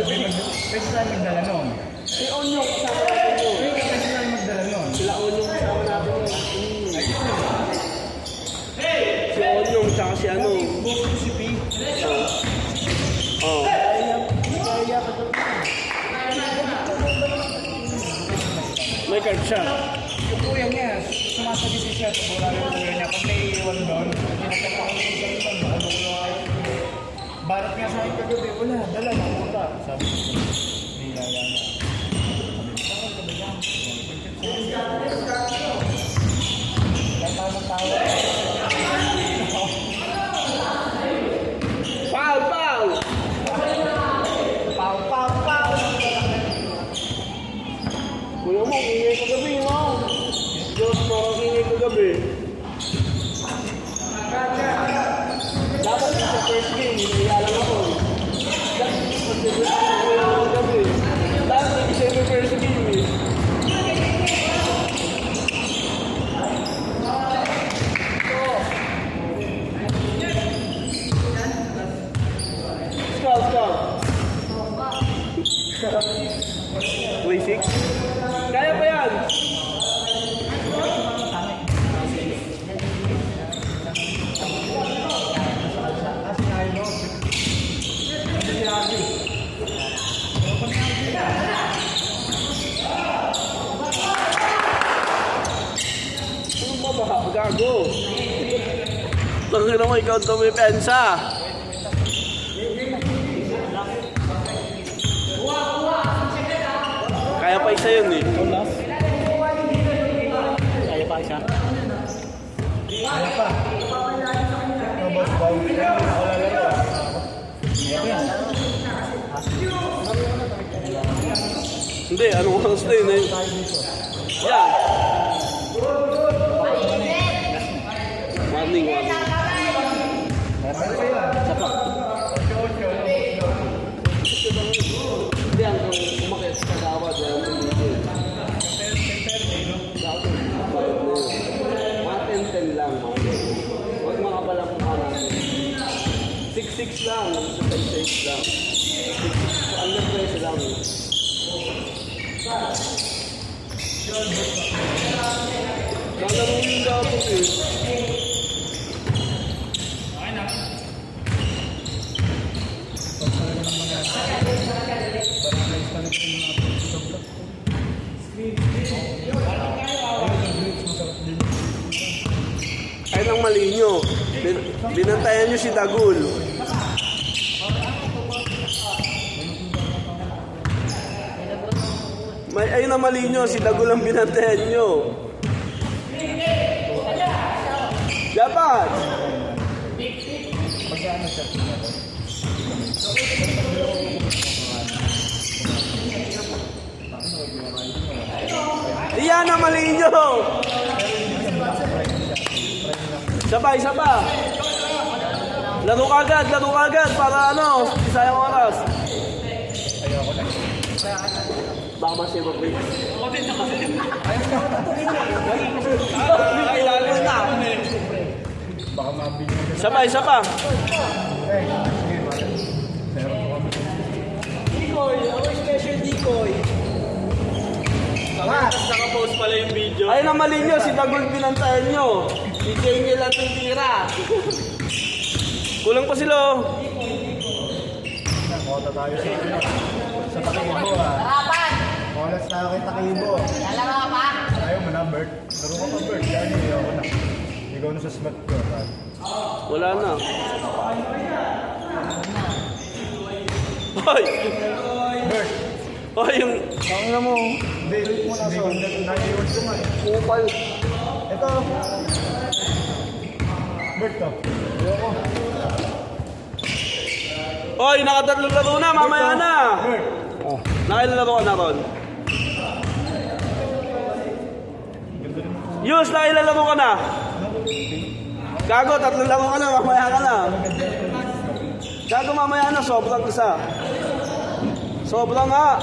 Pwede tayo magdala nun. Si Onyong kasama natin yun. Pwede tayo magdala nun. Sila Onyong kasama natin yun. Si Onyong tsaka si ano. Si P. Oo. May card siya. Yung kuya niya, sumasabi siya sa bola yung kuya niya. Pag may iwan doon, pinagkakaroon ko sa iwan. Barat nga sa akin kagabi, wala, dala na, pumunta. Sabi ko, niyaya niya. Pau! Pau! Pau, pau, pau! Kuya mo, kingay kagabi, no? Diyos mo, kingay kagabi. Dapat sa first game, hinaya lang ako. Dapat sa first game, eh. Scout. 26? Kaya pa yan! Ano ba ba? Gago! Tangin mo, ikaw tumipensa! Kaya pa isa yun eh. Kaya pa isa. Kaya pa. Robot ball. Wala laro. Hindi, anong oras na yun eh? Yan. Warning. Meron pa yun. Sapa. Hindi, ang umakit sa gawad. Mga 10-10 lang. Huwag makabalang mukha natin. 6-6 lang. 6-6 lang. 6-6 under pressure lang. Lalaro yung dapat eh. Ay nang mali nyo. Binantayan nyo si Dagul. Ayun ang mali nyo, si Dagul ang binantayan nyo. Dapat! Iyan ang mali nyo! Sabay, sabay! Laro kagad para ano, isayang oras. Ayoko na. Baka masaya ba, please? Ako din na kasi. Kailangan na. Baka mabili na. Sabay, sabay. Eh, sige. Meron ko kami. Decoy, ako special decoy. Naka-post pala yung video. Ayun ang mali nyo, si Dagul pinantayan nyo. Si Jane lang yung tira. Kulang pa sila. Nakota tayo sa Takibo ah. Harapan! Oras tayo kay Takibo. Dalawa ka pa? Ayaw mo na, Bert. Laro ka pa, Bert. Yan eh, ako na. Ikaw na sa slot ko. Wala na. Hoy! Bert! Hoy, yung... Tangina mo. Hindi, mo na sa naiiwan ko nga. Kupal. Ito. Bert to. Ayoko. Hoy, nakatatlong laro na, mamaya na. Bert. Oh. Nakailalaro ka na ron. Yus, nakailalaro ka na. Gago, tatlong laro ka na, mamaya ka na. Gago, mamaya na, sobrang isa. Sobrang nga.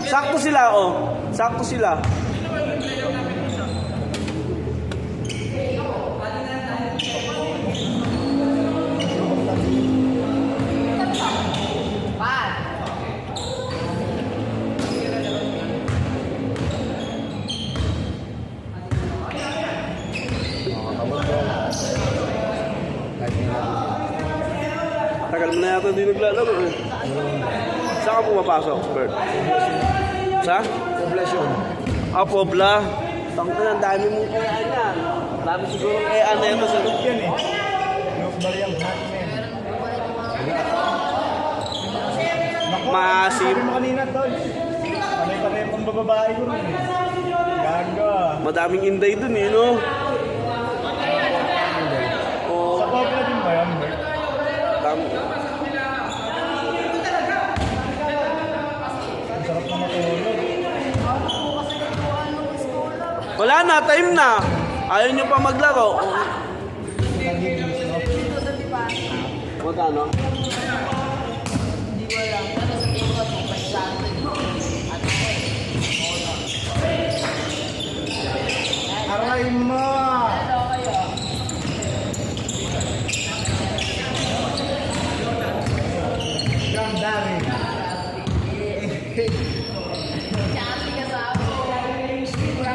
Sakto sila, oh. Sakto sila. Pan! na di naglalaro eh. Saan ka pumapasok, Bert? Sa? Poblasyon. Ah, Pobla. Tangka na, dami mong kayaan yan. Dami siguro kayaan na ito sa Yan eh. Yung bariyang hotman. Masim. Sabi mo kanina, Tol. Panay-panay pang bababae ko rin eh. Gaga. Madaming inday dun eh, no? Sa Pobla din ba yan, Bert? Dami. Ang sarap na matulog. Wala na, time na. Ayaw nyo pa maglaro. Magkano? Aray mo! Ganda rin. Ganda rin eh, makilo.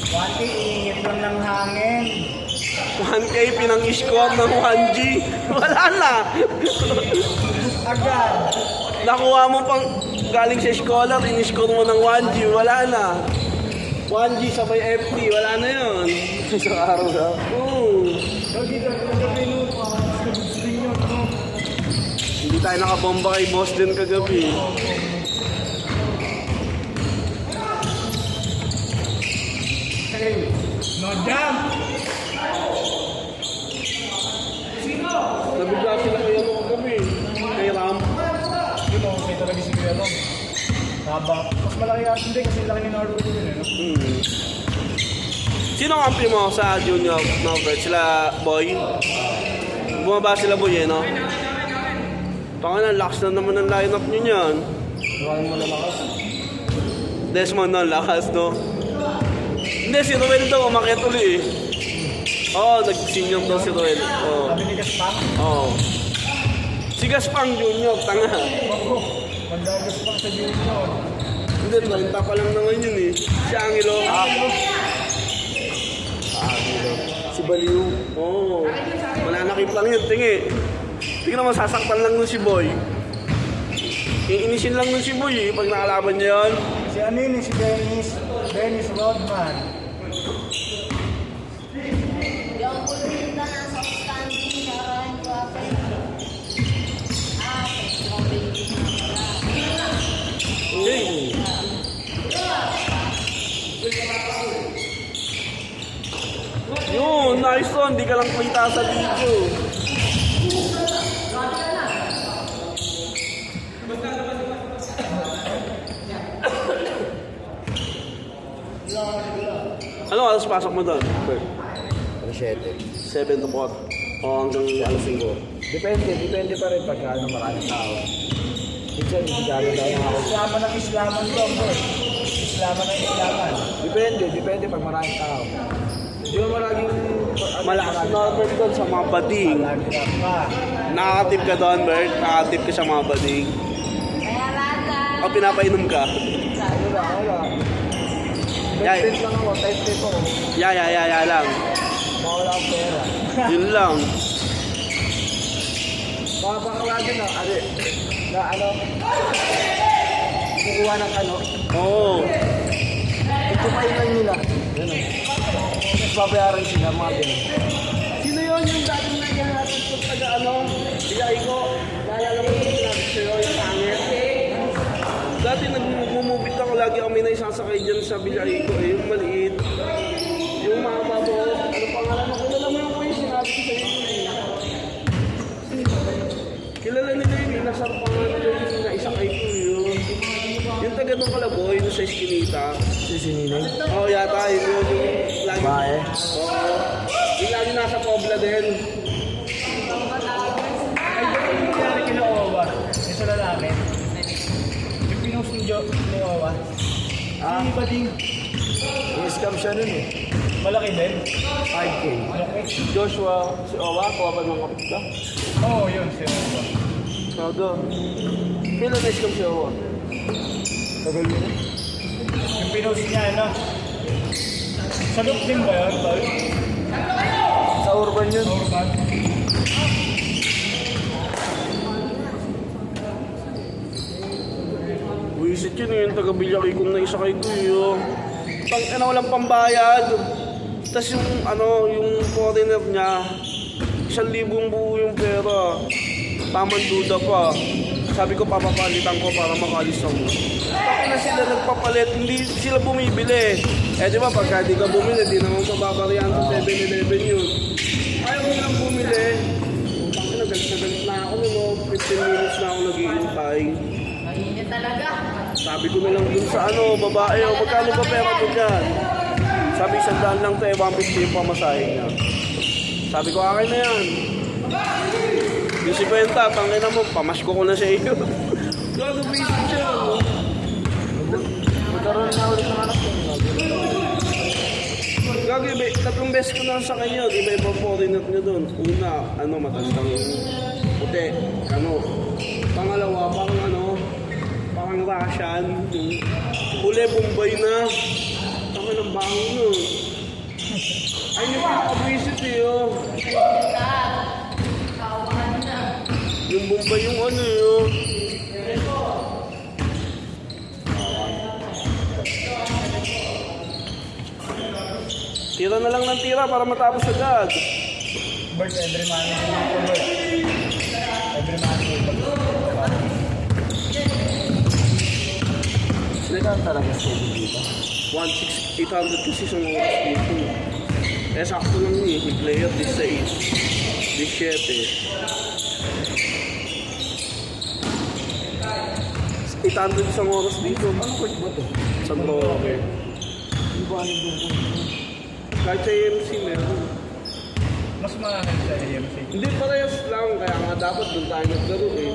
Wati, iingit lang ng hangin. 1K pinang-score ng 1G. Wala na. Agad. Nakuha mo pang galing sa scholar, in-score mo ng 1G. Wala na. 1G sabay FT. Wala na yun. Isang araw na. Oo. So, dito, kagabi nun, gusto nyo, no? Hindi tayo nakabomba kay boss din kagabi. Hey, no jump! Nabigla sila kay ano kagabi. Kay Ram. Yun o, may talaga si Kuya Rom. Haba. Mas malaki nga, hindi kasi laki ni Norwood yun eh, no? Sino ang kampi mo sa junior Norbert? Sila Boy? Bumaba sila Boy eh, no? Pangalan, lakas na naman ang lineup nyo niyan. Huwag mo lalakas. Desmond no, lakas no? Hindi, si Ruel daw, umakit uli eh. Oo, nag-senior daw si Ruel. Oo. Sabi ni Gaspang. Oo. Si Gaspang Junior, tanga. Oo. Magdagas pa sa junior. Hindi, 30 pa lang naman yun eh. Si Angelo. Si Baliw. Oo. Mananakip lang yun, tingi. Hindi ka naman sasaktan lang nun si Boy. Iinisin lang nun si Boy eh, pag nakalaban niya yun. Si ano yun eh, si Dennis. Dennis Rodman. Yung kulita na sa standing parang guwape. Hey. Yun, nice one. Di ka lang kita sa video. Ano alas pasok mo doon? Alas 7. 7 to 4. O hanggang alas 5. Depende pa rin pagka ano maraming tao. Minsan, sigado tayo mga ako. Islaman ng Islaman to, boy. Islaman ng Islaman. Depende pag maraming tao. Di ba maraming... Malakas na Norbert doon sa mga bading. Lagi na pa. Nakakatip ka doon, Bert? Nakakatip ka sa mga bading? Kaya rata. O pinapainom ka? Wala. Yay. Tight lang ako, tight ako. Ya lang. Mawala ang pera. Yun lang. Mga pakalagin na, na ano, kukuha ng ano, Oo. itupain lang nila. Yan o. Tapos babayaran sila mga bin. Sino yun yung dating nagyan natin sa taga ano? Bigay ko. Naalala mo yung sinabi sa'yo, yung hangin. Dati nag-mumubit ako lagi kami na isasakay dyan sa Bigay ko eh, yung maliit. Yung mga babo, ano pangalan mo? Kilala mo yung kuya, sinabi ko sa'yo eh. Kilala nila yun eh, nasa pangalan nila yun na isakay ko yun. Yung taga nung Kalaboy, yung sa Eskinita. Si Sininay? Oo, yata yun yung lagi. Bae? Oo. Yung lagi nasa Pobla din. Ay, yung nangyari kila Owa, yung sa lalaki. Yung pinost ni Owa. Si Bading. I-scam siya nun eh. Malaki din? 5K. Joshua, si Owa, kawapan ng kapit ka. Oo, yun. Siya. Saga. Kailan na-scam si Owa? Tagal yun eh. Yung pinost niya, ano? Sagot din ba yun, tol? Sa Urban yun. Urban. Wisit yun yung taga-bilyaki kong naisakay ko yun. Tang walang pambayad. Tapos yung yung foreigner niya, 1,000 buo yung pera. Tamang duda pa. Sabi ko papapalitan ko para makalis ako. Bakit na sila nagpapalit, hindi sila bumibili. Eh di ba pagka di ka bumili, di naman mababarihan sa 7-Eleven yun. Ayaw mo lang bumili. Bakit na galit na ako, no? 15 minutes na ako naghihintay. Mainit talaga. Sabi ko na lang dun sa babae, magkano ba pera ko dyan? Sabi, 100 lang tayo, 150 yung pamasahe niya. Sabi ko, akin na yan. Yung 50, tangin na mo, pamasko ko na sa iyo. Gago, basic siya. Magkaroon na ulit ng anak ko. Gago, tatlong beses ko na sa kanya, iba-iba foreigner niya dun. Una, matandang puti, Pangalawa, parang Russian. Uli, Bombay na. Tama ng bango nun. Ay, hindi pa nakabwisit eh, oh. Yung Bombay yung Tira na lang ng tira para matapos agad. Bert, every money ko lang po, Bert. Every money ko lang. Sila talaga steady dito. 1,800 kasi sa mga oras dito. Eh, sakto lang yun. Yung player, 16. 17. 800 sa oras dito. Ano court ba ito? Sa Broke. Hindi ba ano doon po? Kahit sa AMC meron. Mas mahal sa AMC. Hindi parehas lang. Kaya nga dapat doon tayo naglaro eh.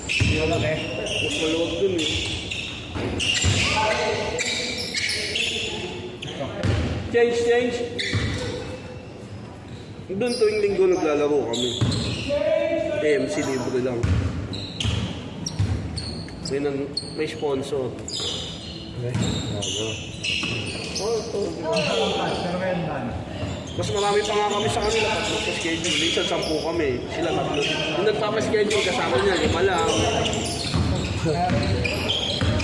Hindi ko lang eh. Mas maluwag dun eh. Change. Doon tuwing linggo naglalaro kami. AMC libre lang. May sponsor. Okay. Pero ngayon man. Mas marami pa nga kami sa kanila pag nagpa-schedule. Minsan 10 kami. Sila 3. Yung nagpa-schedule kasama niya, 5 lang.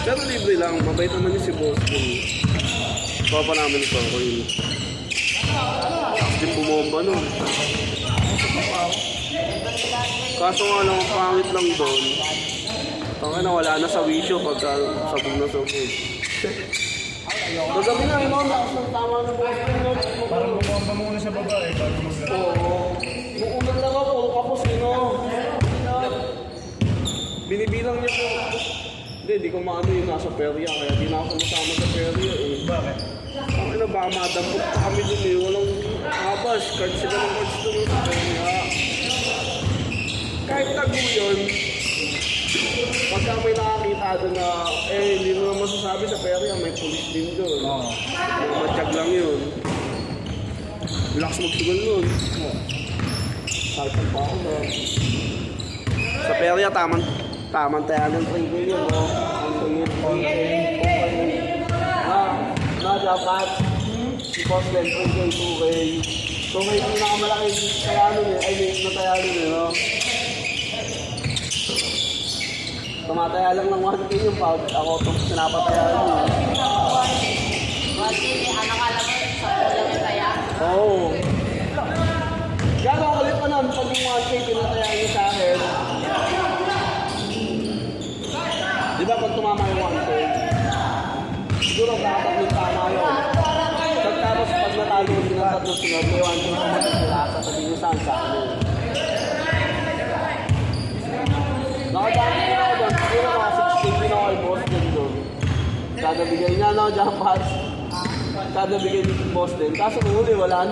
Pero libre lang. Mabait naman yung si Boston. Baka pa namin ito ako yun. Hindi bumomba nun. Kaso nga lang, ang pangit lang doon. Tanga na, wala na sa wisyo pagka sabog na sabog. Gagabi na, lakas ng tama ng Boston. Parang bumamba muna sa babae bago maglaro. Oo. Nung unang lang ako, kapos binibilang niya po. Hindi ko maano yung nasa perya, kaya di na ako masama sa perya eh. Bakit? Ang baka madampot pa kami dun eh. Walang habas, cards sila ng cards dun sa perya. Kahit tago yun, pagka may nakakita doon na, hindi mo naman masasabi sa perya, may police din doon. Oo. Matiyag lang yun. Relax magsugal nun. Saltan pa ako na. Sa perya, tamang tayo ng freeway yun, no? Ang tungit. Dapat, si Boss Len, 2K. So, may pinakamalaki kaya nun eh, ay may nataya nun eh, no? Tumataya lang ng 1K yung pag ako itong sinapataya nun eh. Kasi, ano ka lang, sa lang yung kaya. Oo. Gano'n ulit pa nun, pag yung 1K pinataya niyo sa akin. Di ba pag tumama yung 1K? Siguro dapat yung tama yun. Tapos pag natalo yung sinasat ng sunod, may 1K wala sasabihin niyo saan sa akin. Nakadami na ako doon. Siguro mga 6K na ako ay boss din doon. Kada bigay niya, no, jump pass. Kada bigay ni boss din. Kaso kung huli, wala na.